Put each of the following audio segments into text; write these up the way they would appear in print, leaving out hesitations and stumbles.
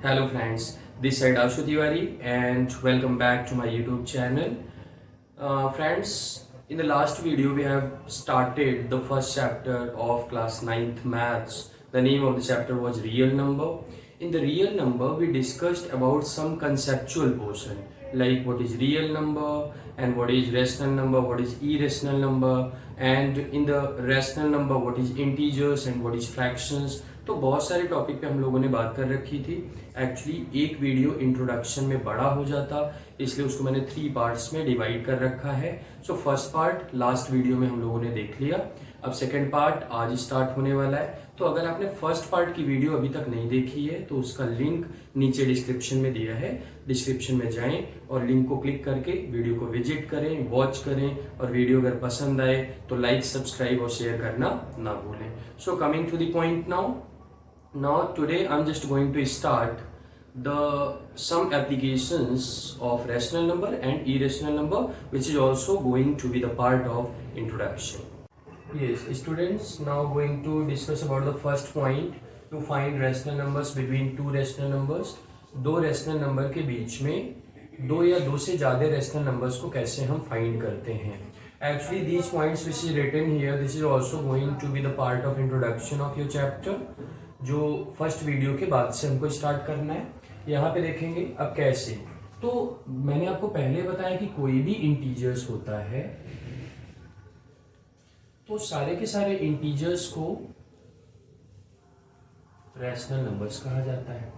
Hello friends, this side Ashu Tiwari and welcome back to my YouTube channel. Friends, in the last video we have started the first chapter of class 9th maths. The name of the chapter was real number. In the real number we discussed about some conceptual portion like what is real number and what is rational number, what is irrational number, and in the rational number what is integers and what is fractions. तो बहुत सारे topic पे हम लोगों ने बात कर रखी थी. एक्चुअली एक वीडियो इंट्रोडक्शन में बड़ा हो जाता, इसलिए उसको मैंने 3 पार्ट्स में डिवाइड कर रखा है. So first part last video में हम लोगों ने देख लिया. अब सेकंड पार्ट आज स्टार्ट होने वाला है. तो अगर आपने फर्स्ट पार्ट की वीडियो अभी तक नहीं देखी है तो उसका लिंक नीचे डिस्क्रिप्शन में दिया है. डिस्क्रिप्शन में जाएं और लिंक को क्लिक करके वीडियो को विजिट करें, वॉच करें, और वीडियो अगर पसंद आए तो लाइक, सब्सक्राइब और शेयर करना ना भूलें. So coming to the point now. Now today I'm just going to start some applications of rational number and irrational number, which is also going to be the part of introduction. Yes, students, now going to discuss about the first point to find rational numbers between two rational numbers. दो rational number के बीच में दो या दो से ज़्यादा rational numbers को कैसे हम find करते हैं. Actually these points which is written here, this is also going to be the part of introduction of your chapter. जो फर्स्ट वीडियो के बाद से हमको स्टार्ट करना है. यहाँ पे देखेंगे अब कैसे. तो मैंने आपको पहले बताया कि कोई भी इंटीजर्स होता है तो सारे के सारे इंटीजर्स को रैशनल नंबर्स कहा जाता है.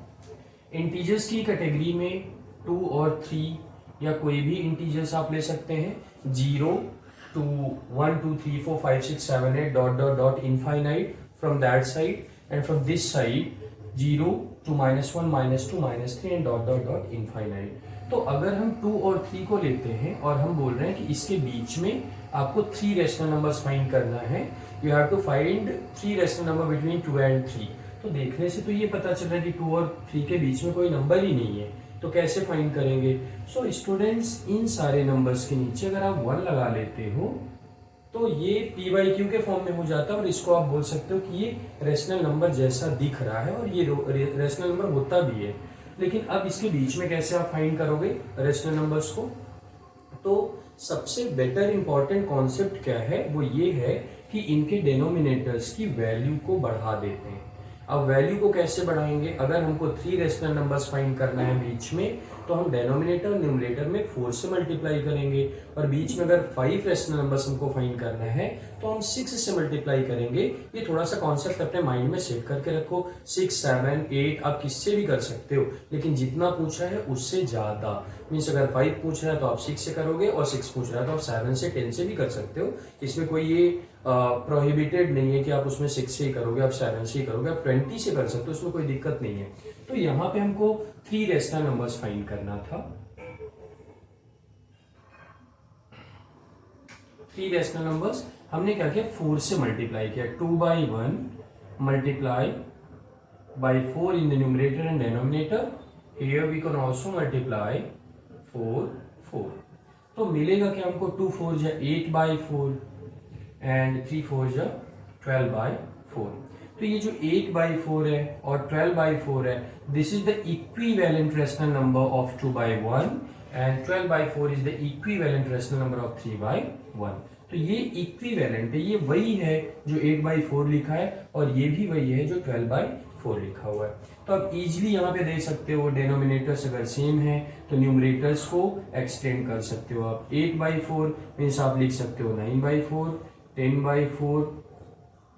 इंटीजर्स की कैटेगरी में 2 और 3 या कोई भी इंटीजर्स आप ले सकते हैं. 0 to 1 2 3 4 5 6 7 8 dot dot dot infinite from that side, and from this side 0 to -1 -2 -3 and dot dot dot infinite. तो अगर हम 2 और 3 को लेते हैं और हम बोल रहे हैं कि इसके बीच में आपको 3 रेशनल नंबर्स फाइंड करना है, you have to find 3 rational number between 2 and 3. तो देखने से तो ये पता चल रहा है कि 2 और 3 के बीच में कोई नंबर ही नहीं है, तो कैसे फाइंड करेंगे. सो स्टूडेंट्स, इन सारे नंबर्स के नीचे अगर आप 1 लगा लेते हो तो ये पी बाई क्यू के फॉर्म में हो जाता है और इसको आप बोल सकते हो कि ये रेशनल नंबर जैसा दिख रहा है और ये रेशनल नंबर होता भी है. लेकिन अब इसके बीच में कैसे आप फाइंड करोगे रेशनल नंबर्स को. तो सबसे बेटर इंपॉर्टेंट कॉन्सेप्ट क्या है, वो ये है कि इनके डेनोमिनेटर्स की वैल्यू को बढ़ा देते हैं. अब वैल्यू को कैसे बढ़ाएंगे. अगर हमको 3 रेशनल नंबर्स फाइंड करना है बीच में, तो हम डेनोमिनेटर और न्यूमरेटर में 4 से मल्टीप्लाई करेंगे, और बीच में अगर 5 रेशनल नंबर्स हमको फाइंड करना है तो हम 6 से मल्टीप्लाई करेंगे. ये थोड़ा सा कॉन्सेप्ट अपने माइंड में सेट करके रखो. 6 7 8 आप किससे भी कर सकते हो, लेकिन जितना पूछा है उससे ज्यादा. मीन्स अगर 5 पूछ रहा है तो आप 6 से करोगे, और 6 पूछ रहा है तो आप 7 से 10 से भी कर सकते हो. इसमें कोई ये प्रोहिबिटेड नहीं है कि आप उसमें 6 से ही करोगे, आप 7 से ही करोगे, आप 20 से कर सकते हो, उसमें कोई दिक्कत नहीं है. तो यहाँ पे हमको 3 रेशनल नंबर्स फाइंड करना था. 3 रेशनल नंबर्स हमने क्या किया, 4 से मल्टीप्लाई किया. 2/1 multiply by 4 in the numerator and denominator. Here we can also multiply 4. तो मिलेगा क्या हमको, 2 4 जा 8/4 एंड 3 4 जा 12/4. तो ये जो 8/4 है और 12/4 है, this is the equivalent rational number of 2/1 and 12/4 is the equivalent rational number of 3/1. तो ये इक्विवेलेंट है, ये वही है जो 8/4 लिखा है और ये भी वही है जो 12/4 लिखा हुआ है. तो आप इजीली यहाँ पे देख सकते हो, डेनोमिनेटर्स अगर सेम है तो न्यूमरेटर्स को एक्सटेंड कर सकते हो आप. 8/4 मीन्स आप लिख सकते हो 9/4, 10/4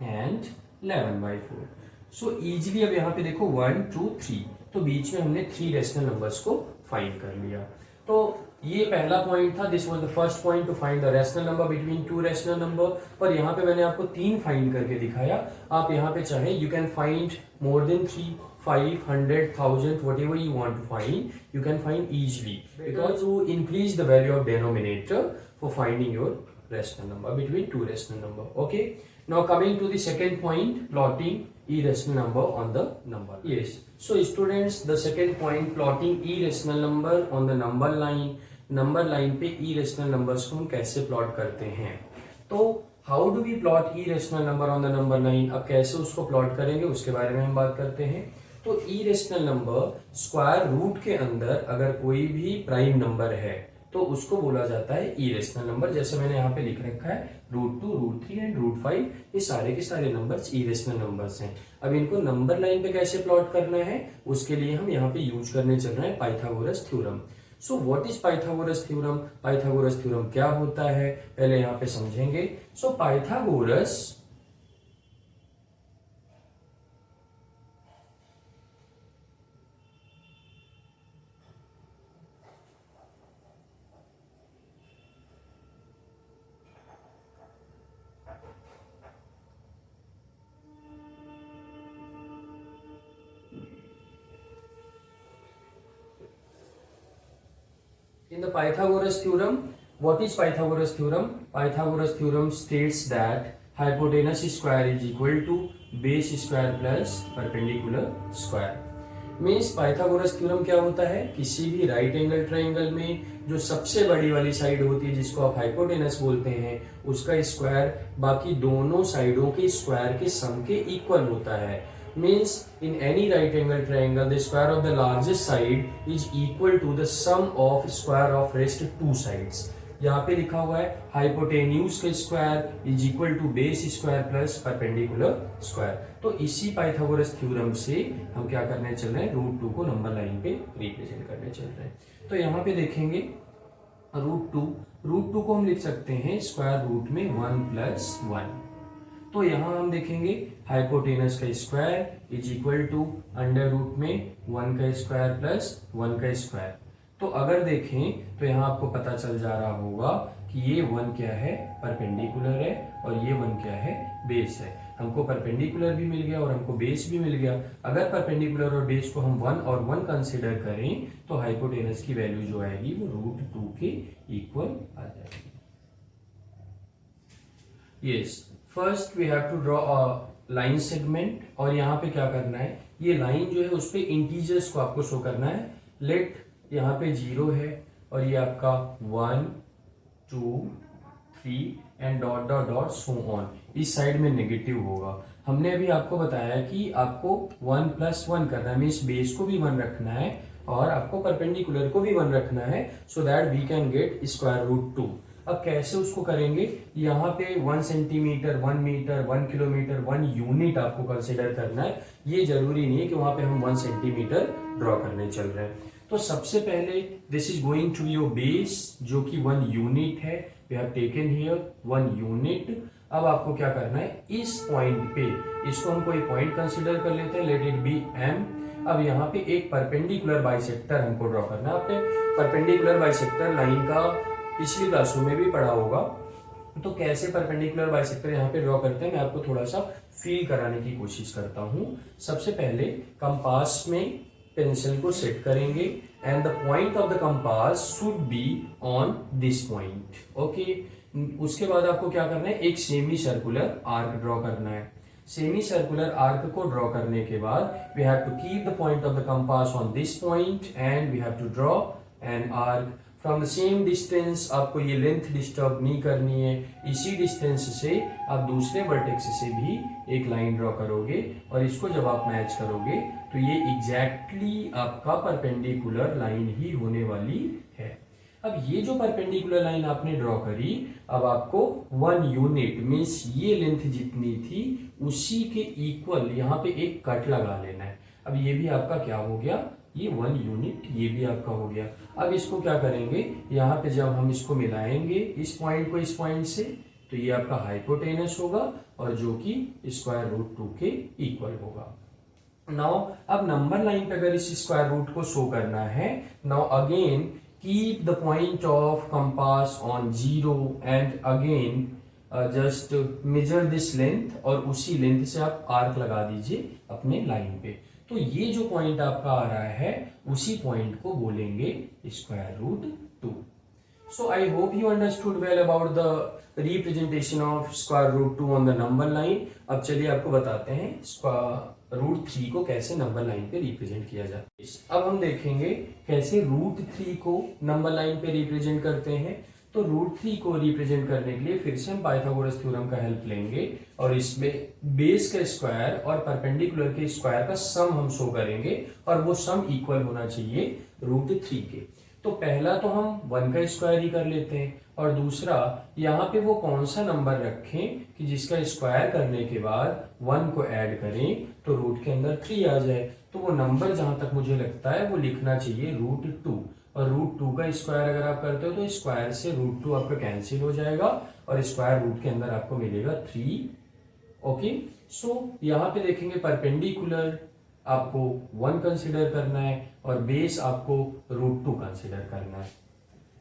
एंड 11/4. सो इजीली अब यहाँ पे देखो 1 2 3, तो बीच में हमने 3 रेशनल नंबर्स को फाइंड कर लिया. तो ये पहला पॉइंट था. This was the first point two find the rational number between 2 rational number. पर यहाँ पे मैंने आपको 3 फाइंड करके दिखाया. आप यहाँ पे चाहे you can find more than 3, 500, 1000, whatever you want to find, you can find easily, because you increase the value of denominator for finding your rational number between 2 rational number. Okay, now coming to the second point, plotting irrational number on the number. Yes, so students, the second point, plotting irrational number on the number line. Number line पे irrational numbers को हम कैसे plot करते हैं. तो how do we plot irrational number on the number line. अब कैसे उसको प्लॉट करेंगे उसके बारे में हम बात करते हैं. तो इरेशनल नंबर स्क्वायर रूट के अंदर अगर कोई भी प्राइम नंबर है तो उसको बोला जाता है इरेशनल नंबर। जैसे मैंने यहाँ पे लिख रखा है √2, √3 एंड √5, ये सारे के सारे नंबर्स इरेशनल नंबर्स हैं। अब इनको नंबर लाइन पे कैसे प्लॉट करना है उसके लिए हम यहाँ पे यूज करने चल रहे हैं Pythagoras theorem. So what is Pythagoras theorem? Pythagoras theorem क्या होता है पहले यहाँ पे समझेंगे। सो Pythagoras in the Pythagoras theorem, what is Pythagoras theorem? Pythagoras theorem states that hypotenuse square is equal to base square plus perpendicular square. Means Pythagoras theorem क्या होता है, किसी भी राइट एंगल ट्राइंगल में जो सबसे बड़ी वाली साइड होती है जिसको आप हाइपोटेनस बोलते हैं उसका स्क्वायर बाकी दोनों साइडों के स्क्वायर के सम के इक्वल होता है। Means in any right angle triangle the square of the largest side is equal to the sum of square of rest two sides. यहाँ पे लिखा हुआ है हाइपोटेन्यूज का square is equal to base square plus perpendicular square. तो इसी Pythagoras theorem से हम क्या करने चल रहे हैं, √2 को नंबर लाइन पे रिप्रेजेंट करने चल रहे हैं। तो यहाँ पे देखेंगे √2 को हम लिख सकते हैं स्क्वायर रूट में 1+1। तो यहां हम देखेंगे हाइपोटेनस का square is equal to under root में 1 का स्क्वायर प्लस 1 का स्क्वायर। तो अगर देखें तो यहाँ आपको पता चल जा रहा होगा कि ये 1 क्या है, परपेंडिकुलर है, और ये 1 क्या है, बेस है। हमको परपेंडिकुलर भी मिल गया और हमको बेस भी मिल गया। अगर परपेंडिकुलर और बेस को हम 1 और 1 कंसिडर करें तो हाइपोटेनस की वैल्यू जो आएगी वो √2 के इक्वल आ जाएगी। Yes, first we have to draw a line segment, और यहाँ पे क्या करना है, ये लाइन जो है उस पे इंटीजर्स को आपको शो करना है। लेट यहाँ पे 0 है और ये आपका 1, 2, 3 and dot dot dot so on. इस साइड में नेगेटिव होगा। हमने अभी आपको बताया कि आपको 1+1 करना है, मीन्स बेस को भी 1 रखना है और आपको परपेंडिकुलर को भी 1 रखना है, so that we can get √2। अब कैसे उसको करेंगे, यहाँ पे 1 सेंटीमीटर, 1 मीटर, 1 किलोमीटर, 1 यूनिट आपको कंसिडर करना है। ये जरूरी नहीं है कि वहां पे हम 1 सेंटीमीटर ड्रॉ करने चल रहे हैं। तो सबसे पहले this is going to your base जो कि 1 यूनिट है। We have taken here 1 unit. अब आपको क्या करना है, इस पॉइंट पे, इसको हम कोई पॉइंट कंसिडर कर लेते हैं, लेट इट बी M। अब यहाँ पे एक परपेंडिकुलर बाइसेक्टर हमको ड्रॉ करना है। आपने परपेंडिकुलर बाइसेक्टर लाइन का पिछली क्लासों में भी पढ़ा होगा। तो कैसे परपेंडिकुलर बाइसेक्टर यहाँ पे ड्रॉ करते हैं, मैं आपको थोड़ा सा फील कराने की कोशिश करता हूँ। सबसे पहले कंपास में पेंसिल को सेट करेंगे and the point of the compass should be on this point. Okay, उसके बाद आपको क्या करना है, एक सेमी सर्कुलर आर्क ड्रॉ करना है। सेमी सर्कुलर आर्क को ड्रॉ करने के बाद we have to keep the point of the compass on this point and we have to draw an arc from the same distance. आपको ये length disturb नहीं करनी है। इसी डिस्टेंस से आप दूसरे वर्टेक्स से भी एक लाइन ड्रॉ करोगे और इसको जब आप मैच करोगे तो ये एग्जैक्टली आपका परपेंडिकुलर लाइन ही होने वाली है। अब ये जो परपेंडिकुलर लाइन आपने ड्रॉ करी, अब आपको 1 यूनिट मीन्स ये लेंथ जितनी थी उसी के इक्वल यहाँ पे एक कट लगा लेना है। अब ये भी आपका क्या हो गया, ये 1 यूनिट, ये भी आपका हो गया। अब इसको क्या करेंगे, यहाँ पे जब हम इसको मिलाएंगे इस पॉइंट को इस पॉइंट से, तो ये आपका हाइपोटेनस होगा और जो कि √2 के इक्वल होगा। नाउ अब नंबर लाइन पे अगर इस स्क्वायर रूट को शो करना है, now again keep the point of compass on 0 and again just measure this length, और उसी लेंथ से आप आर्क लगा दीजिए अपने लाइन पे। तो ये जो पॉइंट आपका आ रहा है उसी पॉइंट को बोलेंगे √2। So I hope you understood well about the representation of √2 on the number line. अब चलिए आपको बताते हैं √3 को कैसे नंबर लाइन पे रिप्रेजेंट किया जाता है। अब हम देखेंगे कैसे √3 को नंबर लाइन पे रिप्रेजेंट करते हैं। तो √3 को रिप्रेजेंट करने के लिए फिर से हम पाइथागोरस थ्योरम का हेल्प लेंगे और इसमें बेस का स्क्वायर और परपेंडिकुलर के स्क्वायर का सम हम शो करेंगे और वो सम इक्वल होना चाहिए √3 के। तो पहला तो हम 1 का स्क्वायर ही कर लेते हैं और दूसरा यहाँ पे वो कौन सा नंबर रखें कि जिसका स्क्वायर करने के बाद 1 को ऐड करें तो रूट के अंदर 3 आ जाए। तो वो नंबर जहां तक मुझे लगता है वो लिखना चाहिए √2 और √2 का स्क्वायर अगर आप करते हो तो स्क्वायर से √2 आपका कैंसिल हो जाएगा और स्क्वायर रूट के अंदर आपको मिलेगा 3। ओके, सो यहाँ पे देखेंगे परपेंडिकुलर आपको 1 कंसिडर करना है और बेस आपको √2 कंसिडर करना है।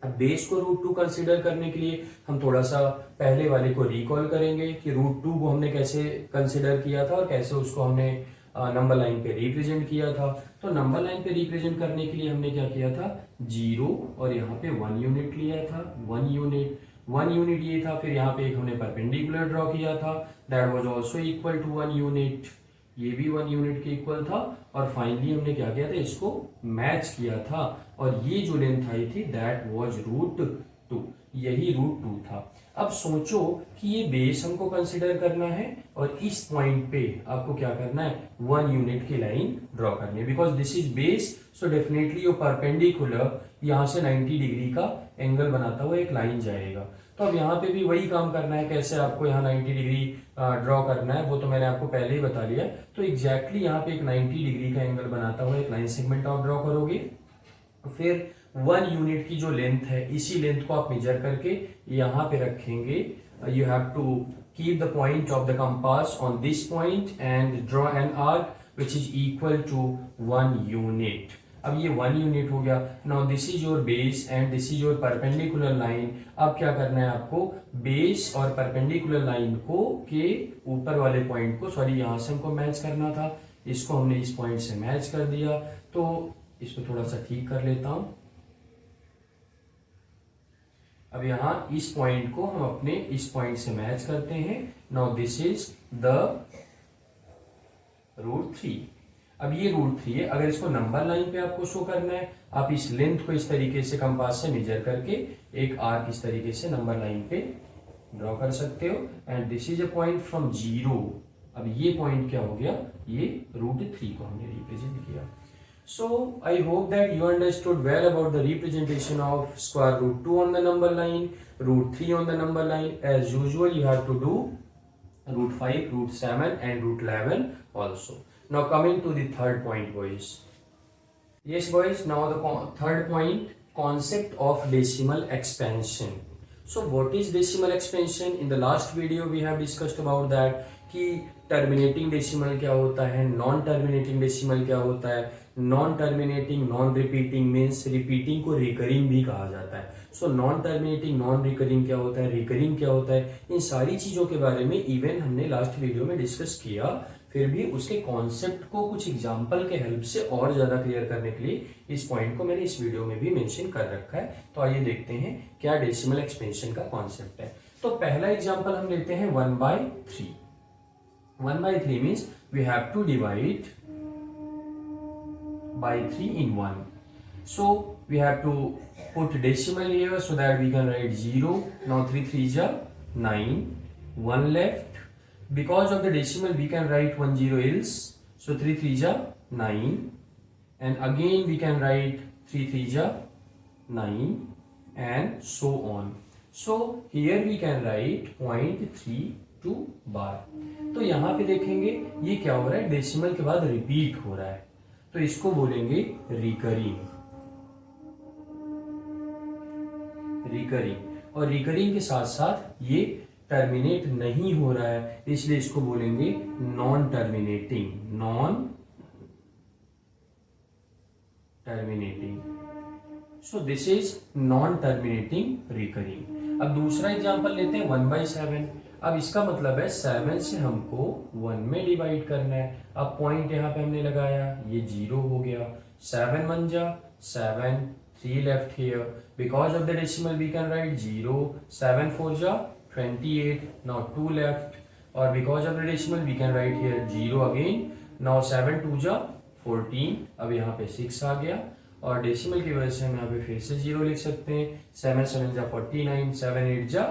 अब बेस को √2 कंसिडर करने के लिए हम थोड़ा सा पहले वाले को रिकॉल करेंगे कि √2 को हमने कैसे कंसिडर किया था और कैसे उसको हमने नंबर लाइन पे रिप्रेजेंट किया था। तो नंबर लाइन पे रिप्रेजेंट करने के लिए हमने क्या किया था, 0 और यहाँ पे 1 यूनिट लिया था, 1 यूनिट ये था। फिर यहाँ पे एक हमने परपेंडिकुलर ड्रॉ किया था, that was also equal to 1 unit, ये भी 1 यूनिट के इक्वल था। और फाइनली हमने क्या किया था, इसको मैच किया था और ये जो लेंथ आई थी दैट वाज √2, यही √2 था। अब सोचो कि ये बेस हमको कंसिडर करना है और इस पॉइंट पे आपको क्या करना है, 1 यूनिट की लाइन ड्रॉ करनी है because this is base. So definitely your perpendicular यहाँ से 90 डिग्री का एंगल बनाता हुआ एक लाइन जाएगा। तो अब यहाँ पे भी वही काम करना है, कैसे आपको यहाँ 90 डिग्री ड्रॉ करना है वो तो मैंने आपको पहले ही बता लिया। तो एग्जैक्टली यहाँ पे एक 90 डिग्री का एंगल बनाता हुआ एक लाइन सेगमेंट आप ड्रॉ करोगे। फिर 1 यूनिट की जो लेंथ है इसी लेंथ को आप मेजर करके यहाँ पे रखेंगे। You have to keep the point of the compass on this point and draw an arc which is equal to 1 unit. अब ये 1 यूनिट हो गया। Now this is your base and this is your perpendicular line. अब क्या करना है आपको, base और परपेंडिकुलर लाइन को के ऊपर वाले पॉइंट को, सॉरी यहाँ से हमको मैच करना था, इसको हमने इस पॉइंट से मैच कर दिया। तो इसको थोड़ा सा ठीक कर लेता हूं। अब यहां इस पॉइंट को हम अपने इस पॉइंट से मैच करते हैं। Now this is the √3। अब ये √3 है। अगर इसको नंबर लाइन पे आपको शो करना है, आप इस लेंथ को इस तरीके से कंपास से मेजर करके एक आर्क इस तरीके से नंबर लाइन पे ड्रॉ कर सकते हो। And this is a point from 0। अब ये पॉइंट क्या हो गया, ये √3 को हमने रिप्रेजेंट किया। So I hope that you understood well about the representation of square √2 on the number line, √3 on the number line. As usual, you have to do √5, √7 and √11 also. Now coming to the third point, boys. Yes, boys. Now the third point, concept of decimal expansion. So what is decimal expansion? In the last video we have discussed about that कि terminating decimal क्या होता है, non terminating decimal क्या होता है। Non terminating non repeating means repeating को recurring भी कहा जाता है। So non terminating non recurring क्या होता है, रिकरिंग क्या होता है, इन सारी चीजों के बारे में इवन हमने लास्ट वीडियो में डिस्कस किया। फिर भी उसके कॉन्सेप्ट को कुछ एग्जाम्पल के हेल्प से और ज्यादा क्लियर करने के लिए इस पॉइंट को मैंने इस वीडियो में भी मेंशन कर रखा है। तो आइए देखते हैं क्या डेसिमल एक्सपेंशन का कॉन्सेप्ट है। तो पहला एग्जाम्पल हम लेते हैं 1/3। 1/3 means we have to divide by 3 in 1. So we have to put decimal here so that we can write 0. Now 3 3s are 9. 1 left. Because of the decimal we can write 1 0 else. So 3 3s are 9. And again we can write 3 3s are 9 and so on. So here we can write 0.32 बार। तो यहां पे देखेंगे ये क्या हो रहा है, decimal के बाद रिपीट हो रहा है, तो इसको बोलेंगे रिकरिंग। और रिकरिंग के साथ साथ ये टर्मिनेट नहीं हो रहा है, इसलिए इसको बोलेंगे non terminating. So this is non terminating recurring. अब दूसरा एग्जांपल लेते हैं 1/7। अब इसका मतलब है 7 से हमको 1 में डिवाइड करना है। अब पॉइंट यहाँ पे हमने लगाया, ये 0 हो गया। 7 1 जा 7, 3 left here. Because of the decimal we can write 0, 7 4 जा 28, नाउ 2 लेफ्ट। और because of the decimal we can write here 0 again, now 7 2 जा 14। अब यहाँ पे 6 आ गया और डेसिमल की वजह से हम यहाँ पे फिर से 0 लिख सकते हैं। 7 7 जा 49, 7 8 जा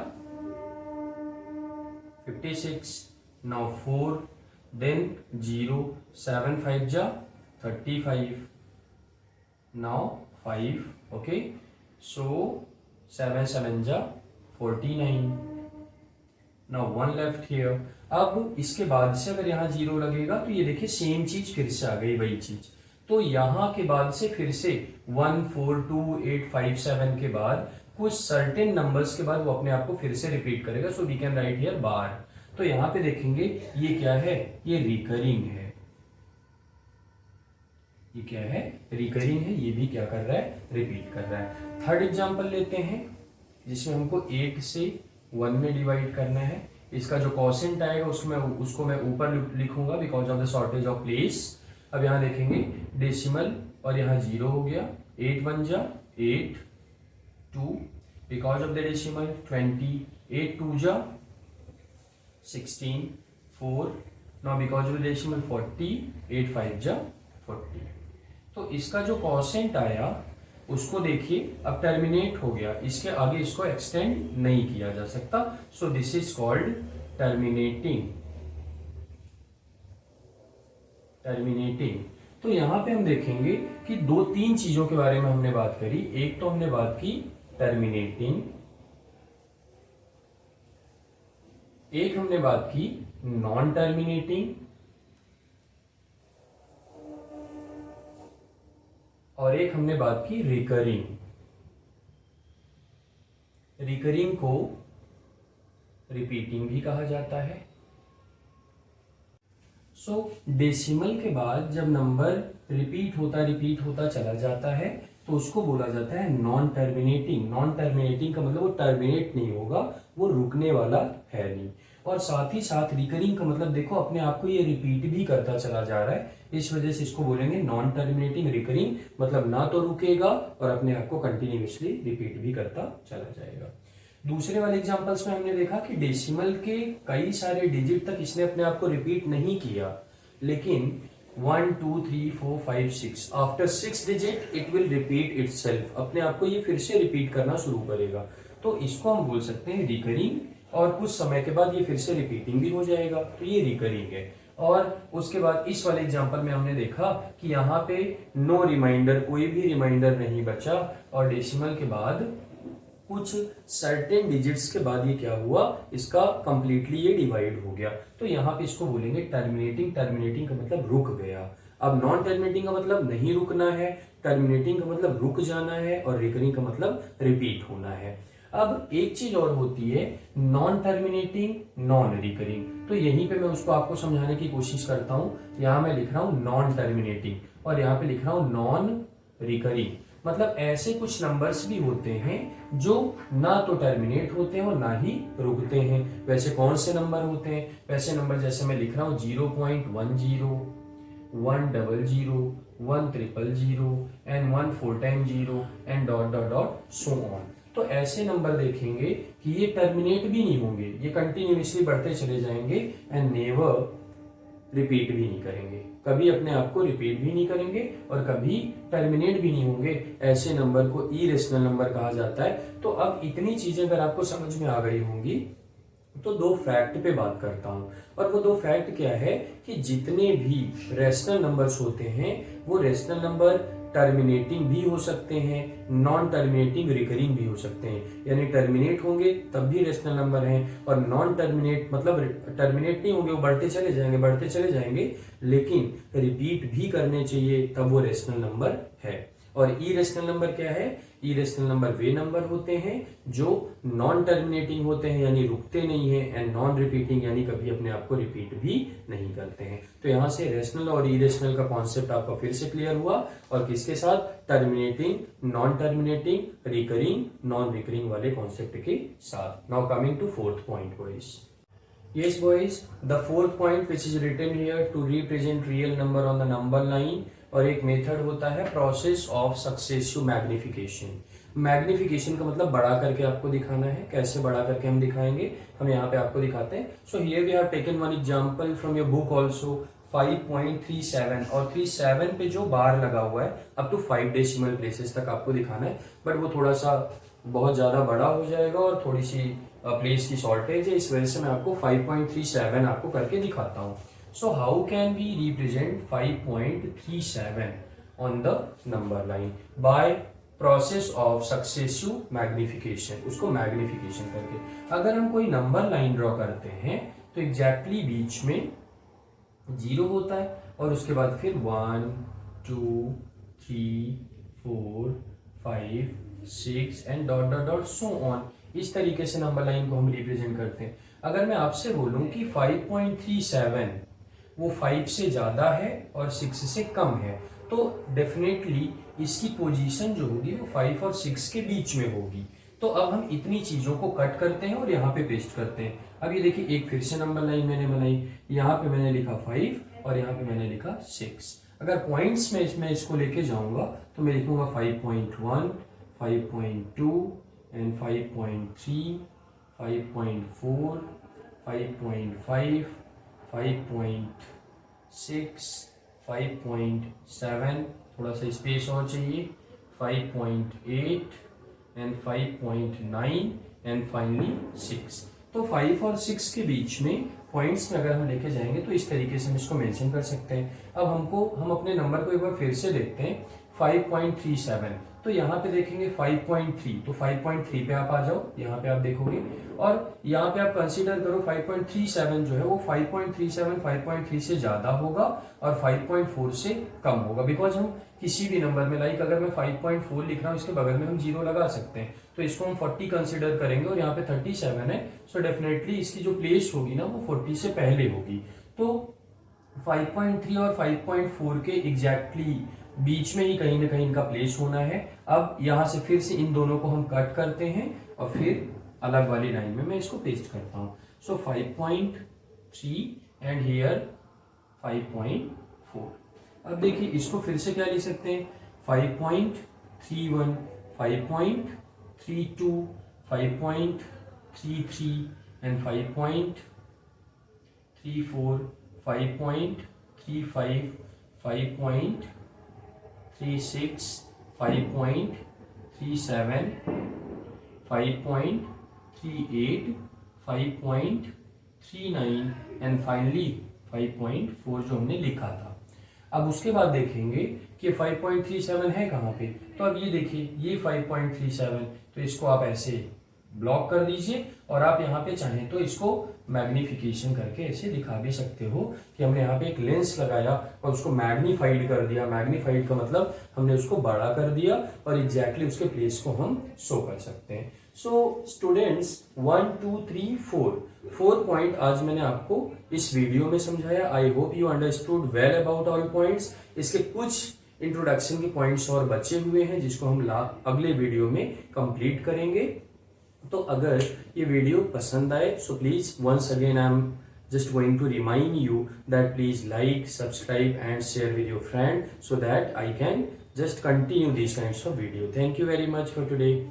56, नाउ 4, देन 0, 7 5 जा 35, नाउ 5, ओके, सो 7 7 जा 49, नाउ 1 लेफ्ट हियर। अब इसके बाद से अगर यहाँ 0 लगेगा तो ये देखिए सेम चीज फिर से आ गई, वही चीज। तो यहाँ के बाद से फिर से 1 4 2 8 5 7 के बाद कुछ सर्टेन नंबर्स के बाद वो अपने आप को फिर से रिपीट करेगा। So we can write here bar. तो यहाँ पे देखेंगे ये क्या है, ये रिकरिंग है। ये क्या है, रिकरिंग है। ये भी क्या कर रहा है, रिपीट कर रहा है। थर्ड एग्जांपल लेते हैं जिसमें हमको 8 से 1 में डिवाइड करना है। इसका जो क्वोशिएंट आएगा उसको मैं ऊपर लिखूंगा because of the shortage of place. अब यहाँ देखेंगे डेसिमल और यहाँ 0 हो गया। 8 1 जा 8, 2 बिकॉज ऑफ द डेसिमल 20, 8 2 जा 16, 4, now because of the decimal 40, 8 5 जा 40। तो इसका जो क्वोशिएंट आया उसको देखिए अब टर्मिनेट हो गया, इसके आगे इसको एक्सटेंड नहीं किया जा सकता। So this is called terminating. तो यहां पे हम देखेंगे कि 2-3 चीजों के बारे में हमने बात करी। एक तो हमने बात की टर्मिनेटिंग, एक हमने बात की नॉन टर्मिनेटिंग, और एक हमने बात की रिकरिंग। रिकरिंग को रिपीटिंग भी कहा जाता है। सो डेसिमल के बाद जब नंबर रिपीट होता चला जाता है तो उसको बोला जाता है नॉन टर्मिनेटिंग। नॉन टर्मिनेटिंग का मतलब वो टर्मिनेट नहीं होगा, वो रुकने वाला है नहीं। और साथ ही साथ रिकरिंग का मतलब देखो अपने आप को ये रिपीट भी करता चला जा रहा है, इस वजह से इसको बोलेंगे नॉन टर्मिनेटिंग रिकरिंग। मतलब ना तो रुकेगा और अपने आप को कंटिन्यूअसली रिपीट भी करता चला जाएगा। दूसरे वाले एग्जांपल्स में हमने देखा कि डेसिमल के कई सारे डिजिट तक इसने अपने आप को रिपीट नहीं किया, लेकिन 1 2 3 4 5 6 after 6 digit it will repeat itself. अपने आप को ये फिर से रिपीट करना शुरू करेगा। तो इसको हम बोल सकते हैं रिकरिंग, और कुछ समय के बाद ये फिर से रिपीटिंग भी हो जाएगा, तो ये रिकरिंग है। और उसके बाद इस वाले एग्जांपल में हमने देखा कि यहाँ पे नो रिमाइंडर, कोई भी रिमाइंडर नहीं बचा, और डेसिमल के बाद कुछ सर्टेन डिजिट्स के बाद ये क्या हुआ, इसका कंप्लीटली ये डिवाइड हो गया। तो यहाँ पे इसको बोलेंगे टर्मिनेटिंग। टर्मिनेटिंग का मतलब रुक गया। अब नॉन टर्मिनेटिंग का मतलब नहीं रुकना है, टर्मिनेटिंग का मतलब रुक जाना है, और रिकरिंग का मतलब रिपीट होना है। अब एक चीज और होती है नॉन टर्मिनेटिंग, नॉन रिकरिंग। तो यहीं पे मैं उसको आपको समझाने की कोशिश करता हूं। यहां मैं लिख रहा हूं नॉन टर्मिनेटिंग और यहां पे लिख रहा हूं नॉन रिकरिंग। मतलब ऐसे कुछ नंबर्स भी होते हैं जो ना तो टर्मिनेट होते हैं और ना ही रुकते हैं। वैसे कौन से नंबर होते हैं? वैसे नंबर जैसे मैं लिख रहा हूं 0.10, 100, 100, and 1 4 time 0 and dot dot dot so on. तो ऐसे नंबर देखेंगे कि ये टर्मिनेट भी नहीं होंगे, ये कंटिन्यूअसली बढ़ते चले जाएंगे एंड नेवर रिपीट भी नहीं करेंगे, कभी अपने आप को रिपीट भी नहीं करेंगे और कभी टर्मिनेट भी नहीं होंगे। ऐसे नंबर को इरेशनल नंबर कहा जाता है। तो अब इतनी चीजें अगर आपको समझ में आ गई होंगी तो दो फैक्ट पे बात करता हूं, और वो दो फैक्ट क्या है कि जितने भी रेशनल नंबर्स होते हैं वो रेशनल नंबर टर्मिनेटिंग भी हो सकते हैं, नॉन टर्मिनेटिंग रिकरिंग भी हो सकते हैं। यानी टर्मिनेट होंगे तब भी रेशनल नंबर हैं, और नॉन टर्मिनेट मतलब टर्मिनेट नहीं होंगे, वो बढ़ते चले जाएंगे लेकिन रिपीट भी करने चाहिए, तब वो रेशनल नंबर है। और इरेशनल नंबर क्या है? इरेशनल नंबर वे नंबर होते हैं जो नॉन टर्मिनेटिंग होते हैं यानी रुकते नहीं है, एंड नॉन रिपीटिंग यानी कभी अपने आप को रिपीट भी नहीं करते हैं। तो यहां से रेशनल और इरेशनल का कॉन्सेप्ट आपका फिर से क्लियर हुआ, और किसके साथ? Terminating, non terminating, recurring, non recurring वाले कॉन्सेप्ट के साथ। Now coming to fourth point boys. Yes boys, the fourth point which is written here to represent real number on the number line, और एक method होता है process of successive magnification. Magnification का मतलब बड़ा करके आपको दिखाना है। कैसे बड़ा करके हम दिखाएंगे, हम यहाँ पे आपको दिखाते हैं। So here we have taken one example from your book also, 5.37 और 37 पे जो बार लगा हुआ है अप टू 5 डेसिमल प्लेसेस तक आपको दिखाना है, बट वो थोड़ा सा बहुत ज़्यादा बड़ा हो जाएगा और थोड़ी सी प्लेस की शॉर्टेज है, इस वजह से मैं आपको 5.37 आपको करके दिखाता हूँ. So how can we represent 5.37 on the number line? By process of successive magnification, उसको मैग्निफिकेशन करके. अगर हम कोई नंबर लाइन ड्रॉ करते हैं तो एग्जैक्टली बीच में 0 होता है और उसके बाद फिर 1 2 3 4 5 6 and dot dot dot so on. इस तरीके से नंबर लाइन को हम रिप्रेजेंट करते हैं. अगर मैं आपसे बोलूं कि 5.37 वो 5 से ज्यादा है और 6 से कम है, तो डेफिनेटली इसकी पोजीशन जो होगी वो 5 और 6 के बीच में होगी. तो अब हम इतनी चीजों को कट करते हैं और यहाँ पे पेस्ट करते हैं. अब ये देखिए, एक फिर से नंबर लाइन मैंने बनाई. यहाँ पे मैंने लिखा 5 और यहाँ पे मैंने लिखा 6. अगर पॉइंट्स में इसमें इसको लेके जाऊंगा तो मैं लिखूंगा 5.1, 5.2 एंड 5.3, 5.4, 5.5, 5.6, 5.7, थोड़ा सा स्पेस और चाहिए, 5.8 एंड 5.9 एंड फाइनली 6. तो 5 और 6 के बीच में पॉइंट्स में अगर हम लेके जाएंगे तो इस तरीके से हम इसको मेंशन कर सकते हैं. अब हम अपने नंबर को एक बार फिर से देखते हैं. 5.37, तो यहाँ पे देखेंगे 5.3, तो 5.3 पे आप आ जाओ, यहाँ पे आप देखोगे और यहाँ पे आप कंसीडर करो 5.37 जो है वो 5.37 5.3 से ज्यादा होगा और 5.4 से कम होगा. बिकॉज हम किसी भी नंबर में, लाइक अगर मैं 5.4 लिख रहा हूँ, इसके बगल में हम 0 लगा सकते हैं, तो इसको हम 40 कंसीडर करेंगे और यहाँ पे 37 है. सो डेफिनेटली इसकी जो प्लेस होगी ना वो 40 से पहले होगी. तो 5.3 और 5.4 के एग्जैक्टली बीच में ही कहीं ना कहीं इनका प्लेस होना है. अब यहां से फिर से इन दोनों को हम कट करते हैं और फिर अलग वाली लाइन में मैं इसको पेस्ट करता हूं. सो 5.3 एंड हियर 5.4. अब देखिए, इसको फिर से क्या लिख सकते हैं? 5.31, 5.32, 5.33 एंड 5.34, 5.35, 5.36, 5.37, 5.38, 5.39 एंड फाइनली 5.4 जो हमने लिखा था. अब उसके बाद देखेंगे कि 5.37 है कहाँ पे. तो अब ये देखिए, ये 5.37, तो इसको आप ऐसे ब्लॉक कर दीजिए और आप यहाँ पे चाहें तो इसको मैग्निफिकेशन करके ऐसे दिखा भी सकते हो कि हमने यहाँ पे एक लेंस लगाया और उसको मैग्नीफाइड कर दिया. मैग्नीफाइड का मतलब हमने उसको बड़ा कर दिया और एग्जैक्टली उसके प्लेस को हम शो कर सकते हैं. सो स्टूडेंट्स, 1 2 3 4 पॉइंट आज मैंने आपको इस वीडियो में समझाया. आई hope you understood well about all points. इसके कुछ इंट्रोडक्शन के पॉइंट्स और बचे हुए हैं जिसको हम अगले वीडियो में कंप्लीट करेंगे. तो अगर ये वीडियो पसंद आए, so please once again I am just going to remind you that please like, subscribe and share with your friend so that I can just continue these kinds of video. Thank you very much for today.